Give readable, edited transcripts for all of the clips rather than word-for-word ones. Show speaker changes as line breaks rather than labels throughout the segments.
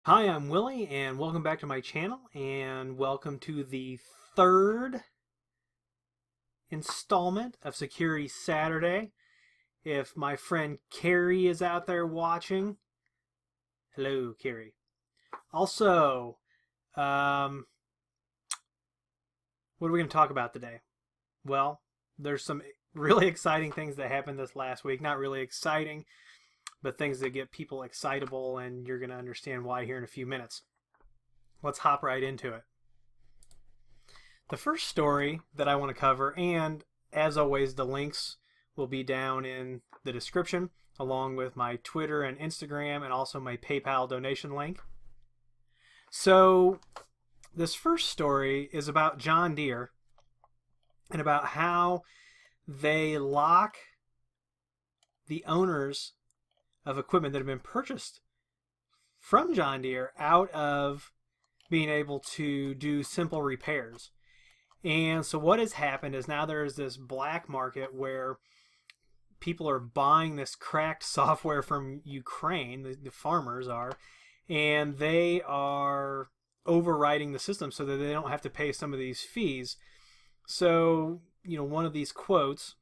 Hi, I'm Willie, and welcome back to my channel, and welcome to the third installment of Security Saturday. If my friend Carrie is out there watching, hello, Carrie. Also, what are we going to talk about today? Well, there's some really exciting things that happened this last week. Not really exciting, but things that get people excitable, and you're going to understand why here in a few minutes. Let's hop right into it. The first story that I want to cover, and as always, the links will be down in the description, along with my Twitter and Instagram, and also my PayPal donation link. So, this first story is about John Deere, and about how they lock the owners of equipment that have been purchased from John Deere out of being able to do simple repairs. And so what has happened is now there's this black market where people are buying this cracked software from Ukraine, the farmers are, and they are overriding the system so that they don't have to pay some of these fees. So, one of these quotes,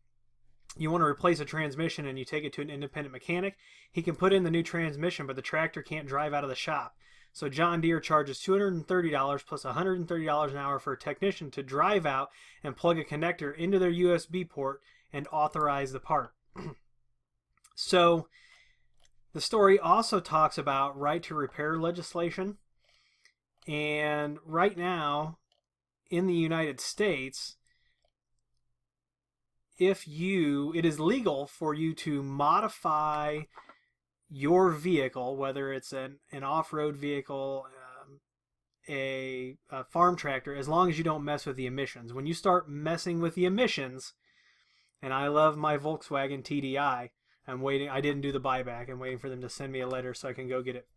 you want to replace a transmission and you take it to an independent mechanic. He can put in the new transmission, but the tractor can't drive out of the shop. So John Deere charges $230 plus $130 an hour for a technician to drive out and plug a connector into their USB port and authorize the part. So the story also talks about right to repair legislation. And right now in the United States, it is legal for you to modify your vehicle, whether it's an off-road vehicle, a farm tractor, as long as you don't mess with the emissions. When you start messing with the emissions, and I love my Volkswagen TDI, I'm waiting. I didn't do the buyback. I'm waiting for them to send me a letter so I can go get it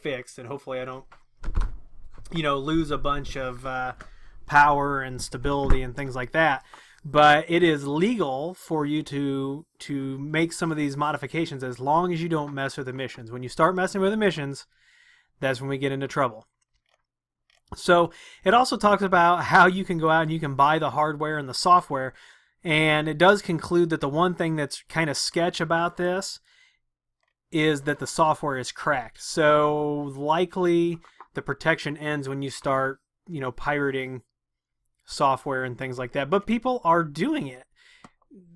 fixed, and hopefully I don't, lose a bunch of power and stability and things like that. But it is legal for you to make some of these modifications as long as you don't mess with emissions. When you start messing with emissions, that's when we get into trouble. So it also talks about how you can go out and you can buy the hardware and the software. And it does conclude that the one thing that's kind of sketch about this is that the software is cracked. So likely the protection ends when you start, pirating software and things like that. But people are doing it.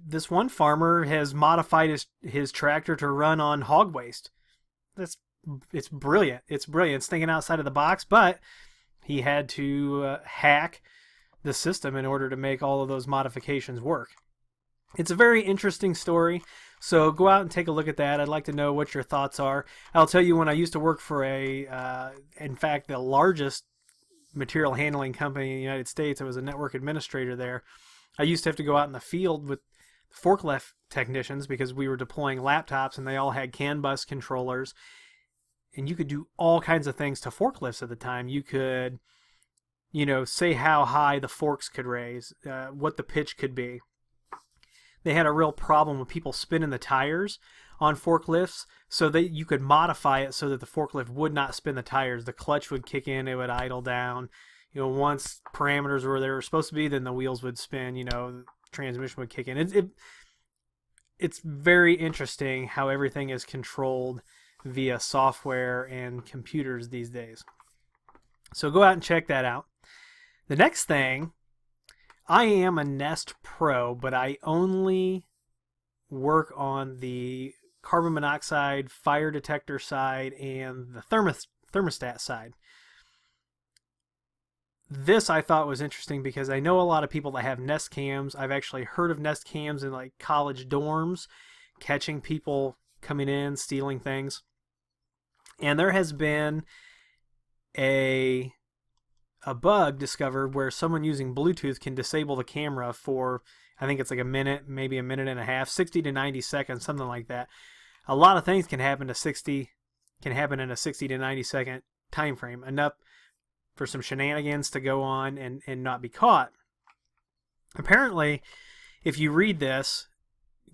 This one farmer has modified his tractor to run on hog waste. It's brilliant. It's brilliant. It's thinking outside of the box, but he had to hack the system in order to make all of those modifications work. It's a very interesting story, so go out and take a look at that. I'd like to know what your thoughts are. I'll tell you, when I used to work for in fact, the largest material handling company in the United States, I was a network administrator there. I used to have to go out in the field with forklift technicians because we were deploying laptops and they all had CAN bus controllers, and you could do all kinds of things to forklifts at the time. You could, say how high the forks could raise, what the pitch could be. They had a real problem with people spinning the tires on forklifts, so that you could modify it so that the forklift would not spin the tires. The clutch would kick in, it would idle down. Once parameters were they were supposed to be, then the wheels would spin, the transmission would kick in. It's very interesting how everything is controlled via software and computers these days. So go out and check that out. The next thing, I am a Nest Pro, but I only work on the carbon monoxide fire detector side and the thermostat side. This I thought was interesting because I know a lot of people that have Nest cams. I've actually heard of Nest cams in like college dorms, catching people coming in, stealing things. And there has been a bug discovered where someone using Bluetooth can disable the camera for, I think it's like a minute, maybe a minute and a half, 60 to 90 seconds, something like that. A lot of things can happen in a 60 to 90 second time frame, enough for some shenanigans to go on and not be caught. Apparently, if you read this,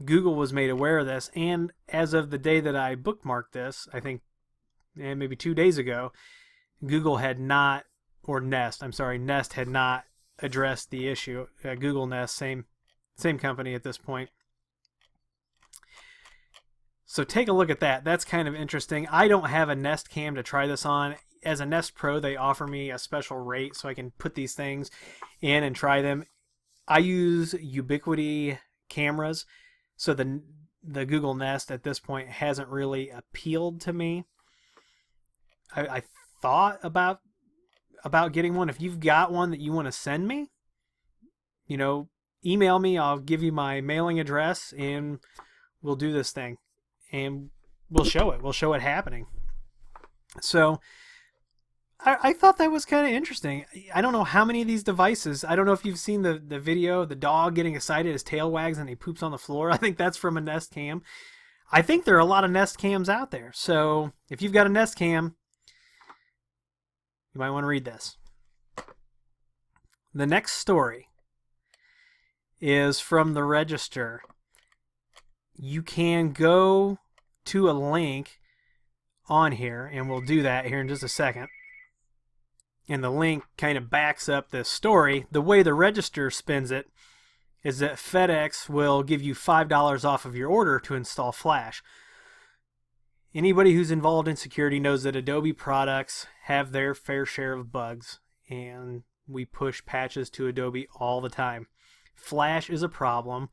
Google was made aware of this, and as of the day that I bookmarked this, I think maybe 2 days ago, Google had not, or Nest, I'm sorry, Nest had not addressed the issue. Google Nest, same company at this point. So take a look at that. That's kind of interesting. I don't have a Nest Cam to try this on. As a Nest Pro, they offer me a special rate so I can put these things in and try them. I use Ubiquiti cameras, so the Google Nest at this point hasn't really appealed to me. I thought about getting one. If you've got one that you want to send me, email me. I'll give you my mailing address, and we'll do this thing. And we'll show it. We'll show it happening. So I thought that was kind of interesting. I don't know how many of these devices. I don't know if you've seen the video, the dog getting excited, his tail wags, and he poops on the floor. I think that's from a Nest Cam. I think there are a lot of Nest Cams out there. So if you've got a Nest Cam, you might want to read this. The next story is from the Register. You can go to a link on here, and we'll do that here in just a second. And the link kind of backs up this story. The way the Register spins it is that FedEx will give you $5 off of your order to install Flash. Anybody who's involved in security knows that Adobe products have their fair share of bugs, and we push patches to Adobe all the time. Flash is a problem.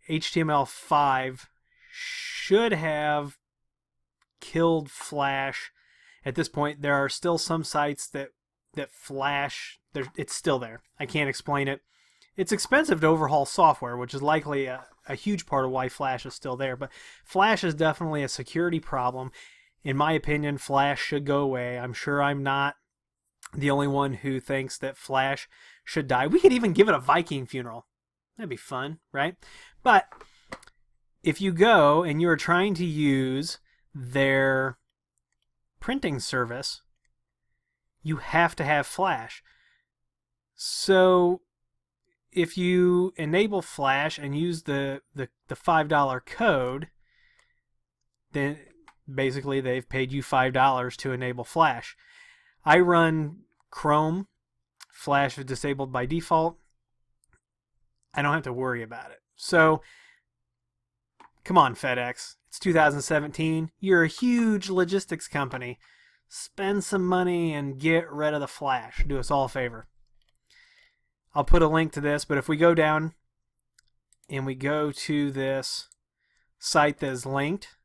HTML5 should have killed Flash. At this point, there are still some sites that Flash, it's still there. I can't explain it. It's expensive to overhaul software, which is likely a huge part of why Flash is still there. But Flash is definitely a security problem. In my opinion, Flash should go away. I'm sure I'm not the only one who thinks that Flash should die. We could even give it a Viking funeral. That'd be fun, right? But if you go and you're trying to use their printing service, you have to have Flash. So if you enable Flash and use the $5 code, then basically they've paid you $5 to enable Flash. I run Chrome. Flash is disabled by default. I don't have to worry about it. So, come on, FedEx. It's 2017. You're a huge logistics company. Spend some money and get rid of the Flash. Do us all a favor. I'll put a link to this, but if we go down and we go to this site that is linked,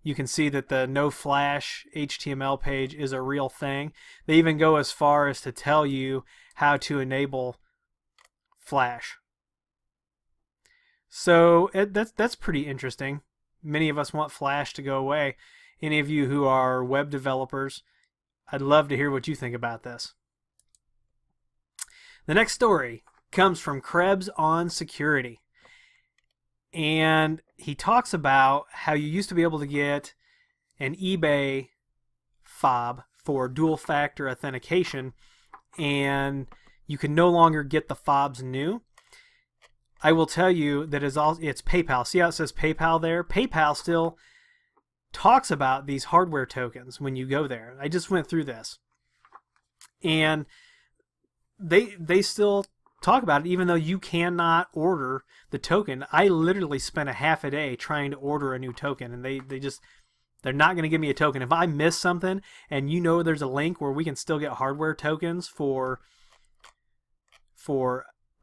you can see that the no Flash HTML page is a real thing. They even go as far as to tell you how to enable Flash. So that's pretty interesting. Many of us want Flash to go away. Any of you who are web developers, I'd love to hear what you think about this. The next story comes from Krebs on security. And he talks about how you used to be able to get an eBay fob for dual factor authentication, and you can no longer get the fobs new. I will tell you that it's PayPal. See how it says PayPal there? PayPal still talks about these hardware tokens when you go there. I just went through this. And they still talk about it, even though you cannot order the token. I literally spent a half a day trying to order a new token, and they're not going to give me a token. If I miss something and there's a link where we can still get hardware tokens for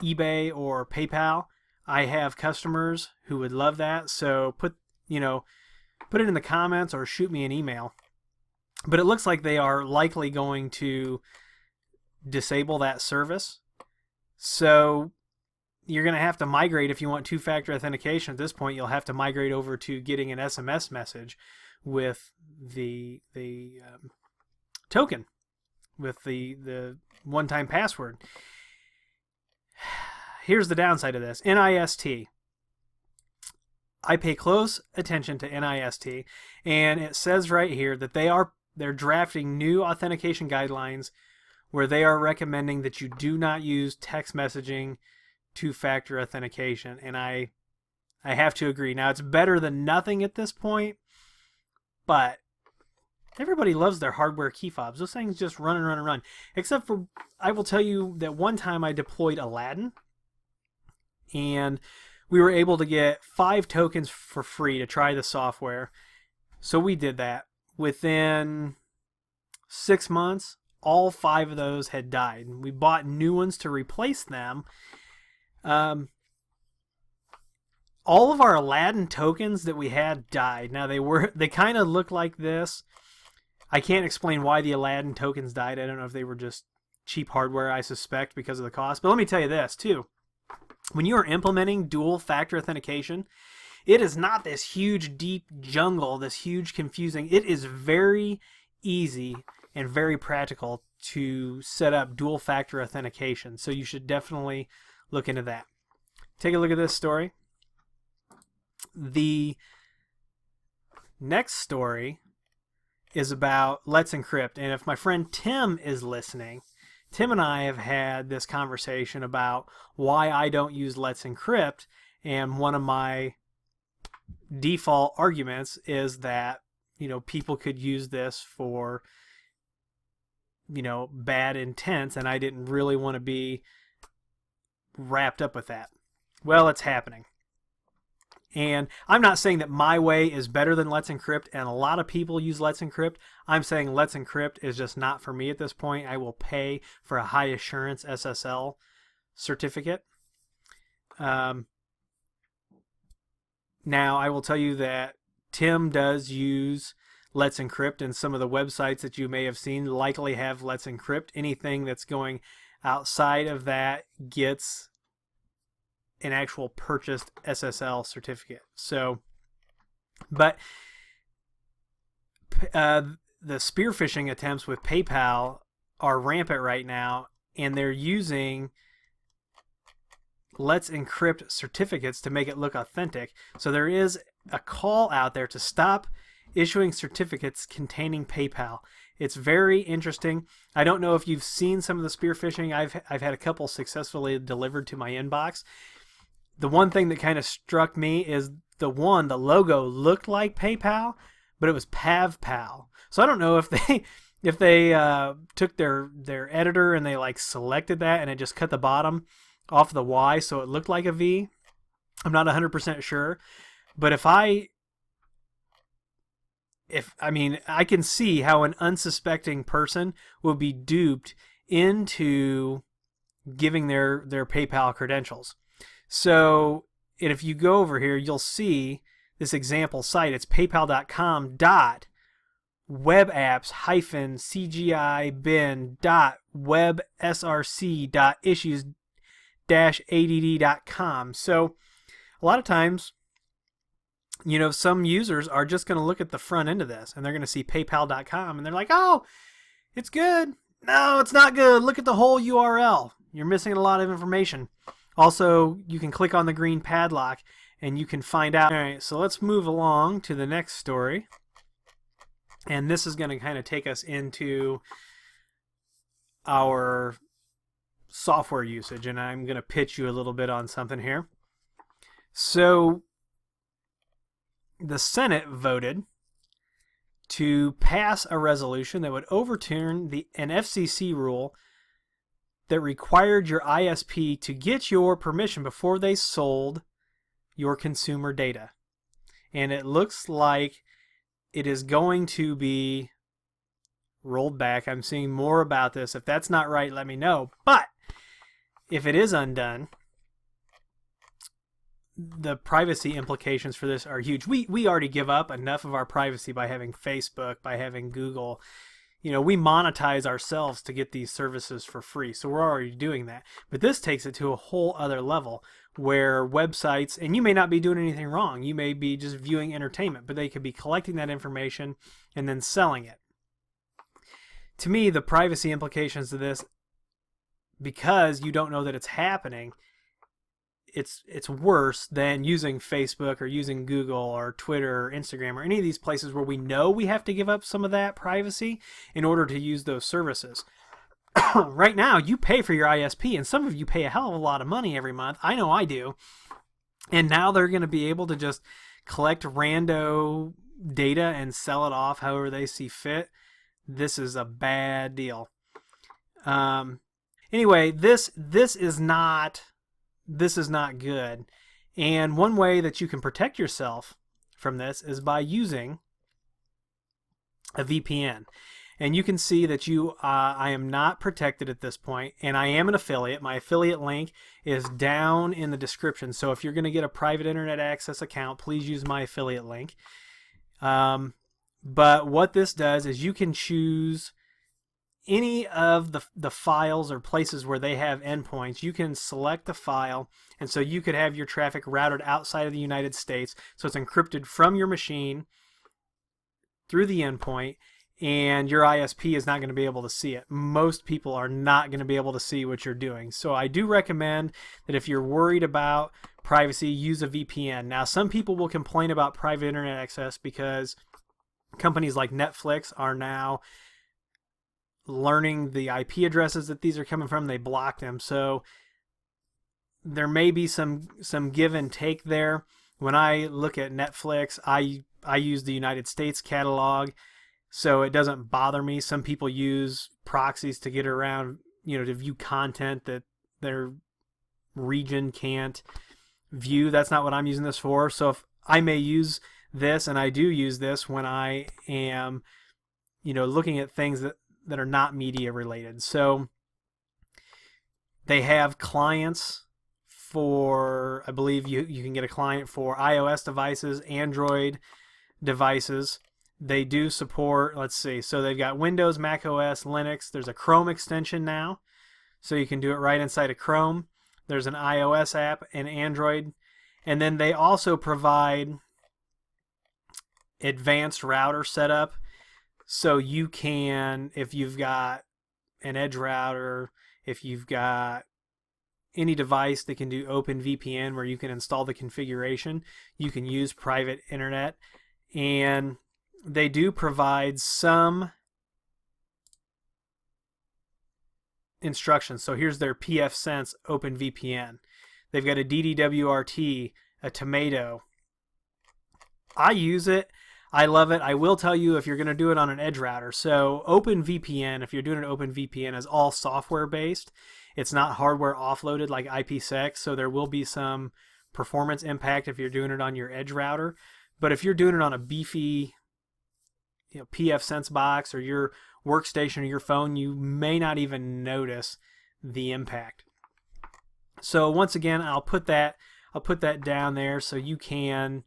eBay or PayPal, I have customers who would love that. So put it in the comments or shoot me an email. But it looks like they are likely going to disable that service. So you're going to have to migrate if you want two-factor authentication. At this point, you'll have to migrate over to getting an SMS message with the token, with the one-time password. Here's the downside of this. NIST. I pay close attention to NIST, and it says right here that they're drafting new authentication guidelines where they are recommending that you do not use text messaging two-factor authentication. And I I have to agree. Now, it's better than nothing at this point, but everybody loves their hardware key fobs. Those things just run and run and run. Except for, I will tell you that one time I deployed Aladdin, and we were able to get 5 tokens for free to try the software. So we did that. Within 6 months, all 5 of those had died. We bought new ones to replace them. All of our Aladdin tokens that we had died. Now they kind of look like this. I can't explain why the Aladdin tokens died. I don't know if they were just cheap hardware, I suspect, because of the cost. But let me tell you this, too. When you are implementing dual-factor authentication, it is not this huge, deep jungle, this huge, confusing. It is very easy and very practical to set up dual-factor authentication. So you should definitely look into that. Take a look at this story. The next story is about Let's Encrypt. And if my friend Tim is listening, Tim and I have had this conversation about why I don't use Let's Encrypt. And one of my default arguments is that, people could use this for, bad intents, and I didn't really want to be wrapped up with that. Well, it's happening. And I'm not saying that my way is better than Let's Encrypt, and a lot of people use Let's Encrypt. I'm saying Let's Encrypt is just not for me at this point. I will pay for a high assurance SSL certificate. Now, I will tell you that Tim does use Let's Encrypt, and some of the websites that you may have seen likely have Let's Encrypt. Anything that's going outside of that gets an actual purchased SSL certificate. So, but the spear phishing attempts with PayPal are rampant right now, and they're using Let's Encrypt certificates to make it look authentic. So there is a call out there to stop issuing certificates containing PayPal. It's very interesting. I don't know if you've seen some of the spear phishing. I've had a couple successfully delivered to my inbox. The one thing that kind of struck me is the logo looked like PayPal, but it was PavPal. So I don't know if they took their editor and they selected that and it just cut the bottom off the Y so it looked like a V. I'm not 100% sure, but I can see how an unsuspecting person will be duped into giving their PayPal credentials. So, and if you go over here, you'll see this example site. It's paypal.com.websrc.issues-add.com. So, a lot of times, some users are just going to look at the front end of this, and they're going to see paypal.com, and they're like, oh, it's good. No, it's not good. Look at the whole URL. You're missing a lot of information. Also, you can click on the green padlock and you can find out. All right, so let's move along to the next story. And this is going to kind of take us into our software usage. And I'm going to pitch you a little bit on something here. So, the Senate voted to pass a resolution that would overturn an FCC rule that required your ISP to get your permission before they sold your consumer data. And it looks like it is going to be rolled back. I'm seeing more about this. If that's not right, let me know. But if it is undone, the privacy implications for this are huge. We already give up enough of our privacy by having Facebook, by having Google. We monetize ourselves to get these services for free, so we're already doing that. But this takes it to a whole other level where websites, and you may not be doing anything wrong, you may be just viewing entertainment, but they could be collecting that information and then selling it. To me, the privacy implications of this, because you don't know that it's happening, it's worse than using Facebook or using Google or Twitter or Instagram or any of these places where we know we have to give up some of that privacy in order to use those services. Right now, you pay for your ISP, and some of you pay a hell of a lot of money every month. I know I do. And now they're going to be able to just collect rando data and sell it off however they see fit. This is a bad deal. Anyway, this is not good. And one way that you can protect yourself from this is by using a VPN. And you can see that I am not protected at this point, and I am an affiliate. My affiliate link is down in the description. So if you're going to get a private internet access account, please use my affiliate link. But what this does is you can choose any of the files or places where they have endpoints. You can select the file, and so you could have your traffic routed outside of the United States. So it's encrypted from your machine through the endpoint, and your ISP is not going to be able to see it. Most people are not going to be able to see what you're doing. So I do recommend that if you're worried about privacy, use a VPN. Now, some people will complain about private internet access because companies like Netflix are now learning the IP addresses that these are coming from. They block them. So there may be some give and take there. When I look at Netflix, I use the United States catalog, so it doesn't bother me. Some people use proxies to get around, to view content that their region can't view. That's not what I'm using this for. So if I may use this, and I do use this when I am, looking at things that are not media related. So they have clients for, I believe you can get a client for iOS devices, Android devices. They do support, let's see, so they've got Windows, Mac OS, Linux. There's a Chrome extension now, so you can do it right inside of Chrome. There's an iOS app and Android. And then they also provide advanced router setup. So you can, if you've got an edge router, if you've got any device that can do OpenVPN where you can install the configuration, you can use private internet. And they do provide some instructions. So here's their pfSense OpenVPN. They've got a DDWRT, a Tomato. I use it. I love it. I will tell you if you're going to do it on an edge router. So OpenVPN, if you're doing an OpenVPN, is all software based. It's not hardware offloaded like IPsec, so there will be some performance impact if you're doing it on your edge router. But if you're doing it on a beefy pfSense box or your workstation or your phone, you may not even notice the impact. So once again, I'll put that down there so you can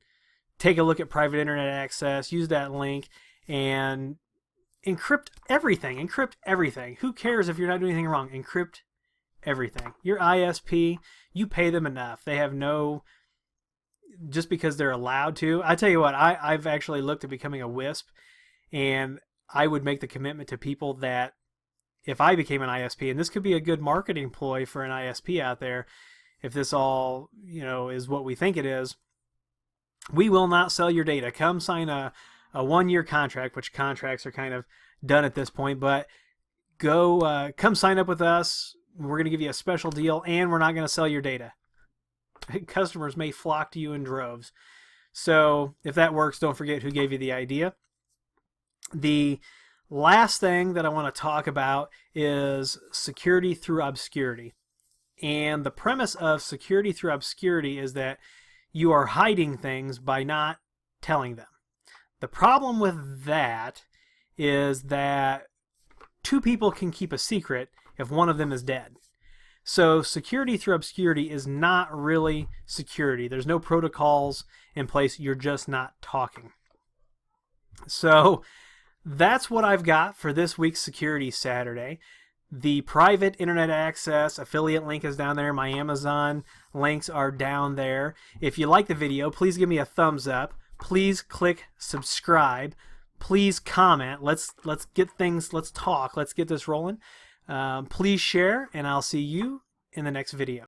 take a look at private internet access, use that link, and encrypt everything. Encrypt everything. Who cares if you're not doing anything wrong? Encrypt everything. Your ISP, you pay them enough. They have no, just because they're allowed to. I tell you what, I've actually looked at becoming a WISP, and I would make the commitment to people that if I became an ISP, and this could be a good marketing ploy for an ISP out there, if this all is what we think it is, we will not sell your data. Come sign a 1-year contract, which contracts are kind of done at this point, but come sign up with us. We're going to give you a special deal, and we're not going to sell your data. Customers may flock to you in droves. So if that works, don't forget who gave you the idea. The last thing that I want to talk about is security through obscurity. And the premise of security through obscurity is that you are hiding things by not telling them. The problem with that is that two people can keep a secret if one of them is dead. So security through obscurity is not really security. There's no protocols in place. You're just not talking. So that's what I've got for this week's Security Saturday. The private internet access affiliate link is down there. My Amazon links are down there. If you like the video, please give me a thumbs up. Please click subscribe. Please comment. Let's get things, let's talk. Let's get this rolling. Please share, and I'll see you in the next video.